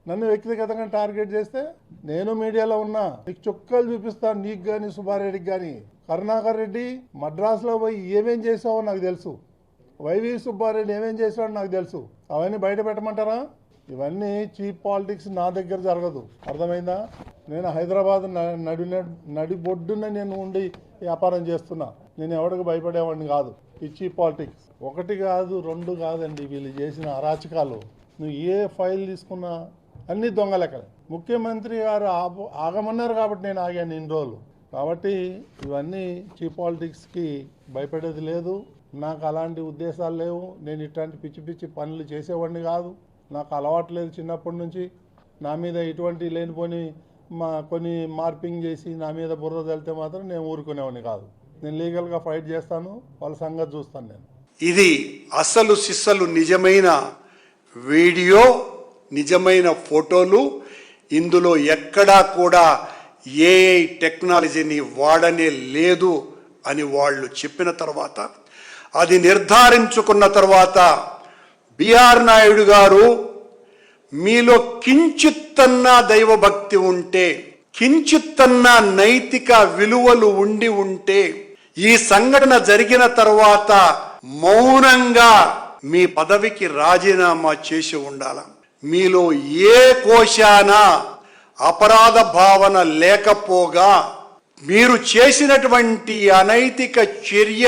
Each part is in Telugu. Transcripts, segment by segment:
నన్ను వ్యక్తిగతంగా టార్గెట్ చేస్తే నేను మీడియాలో ఉన్నా, నీకు చుక్కలు చూపిస్తాను, నీకు కానీ సుబ్బారెడ్డికి కానీ. కరుణాకర్ రెడ్డి మద్రాసులో పోయి ఏమేం చేసావో నాకు తెలుసు, వైవి సుబ్బారెడ్డి ఏమేం చేసాడో నాకు తెలుసు. అవన్నీ బయట పెట్టమంటారా? ఇవన్నీ చీప్ పాలిటిక్స్ నా దగ్గర జరగదు, అర్థమైందా? నేను హైదరాబాద్ నడిబొడ్డున నేను ఉండి వ్యాపారం చేస్తున్నా. నేను ఎవరికి భయపడేవాడిని కాదు. ఈ చీప్ పాలిటిక్స్ ఒకటి కాదు, రెండు కాదండి. వీళ్ళు చేసిన అరాచకాలు నువ్వు ఏ ఫైల్ తీసుకున్నా అన్ని దొంగ లెక్కలే. ముఖ్యమంత్రి గారు ఆగమన్నారు కాబట్టి నేను ఆగాను ఇన్ని రోజులు. కాబట్టి ఇవన్నీ చీప్ పాలిటిక్స్కి భయపడేది లేదు. నాకు అలాంటి ఉద్దేశాలు లేవు. నేను ఇట్లాంటి పిచ్చి పిచ్చి పనులు చేసేవాడిని కాదు. నాకు అలవాటు లేదు చిన్నప్పటి నుంచి. నా మీద ఇటువంటి లేనిపోని కొన్ని మార్పింగ్ చేసి నా మీద బురద వెళ్తే మాత్రం నేను ఊరుకునేవాడిని కాదు. నేను లీగల్గా ఫైట్ చేస్తాను, వాళ్ళ సంగతి చూస్తాను. నేను ఇది అసలు సిస్సలు నిజమైన వీడియో, నిజమైన ఫోటోలు. ఇందులో ఎక్కడా కూడా ఏఐ టెక్నాలజీని వాడనే లేదు అని వాళ్ళు చెప్పిన తర్వాత, అది నిర్ధారించుకున్న తర్వాత బిఆర్ నాయుడు గారు, మీలో కించిత్తన్నా దైవభక్తి ఉంటే, కించిత్తన్నా నైతిక విలువలు ఉంటే ఈ సంఘటన జరిగిన తర్వాత మౌనంగా మీ పదవికి రాజీనామా చేసి ఉండాల. మీలో ఏ కోశాన అపరాధ భావన లేకపోగా మీరు చేసినటువంటి అనైతిక చర్య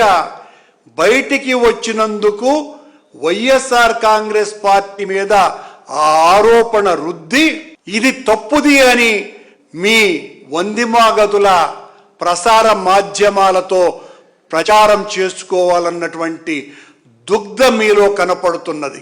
బయటికి వచ్చినందుకు వైఎస్ఆర్ కాంగ్రెస్ పార్టీ మీద ఆ ఆరోపణ రుద్ది ఇది తప్పుది అని మీ వందిమాగతుల ప్రసార మాధ్యమాలతో ప్రచారం చేసుకోవాలన్నటువంటి దుగ్ధ మీలో కనపడుతున్నది.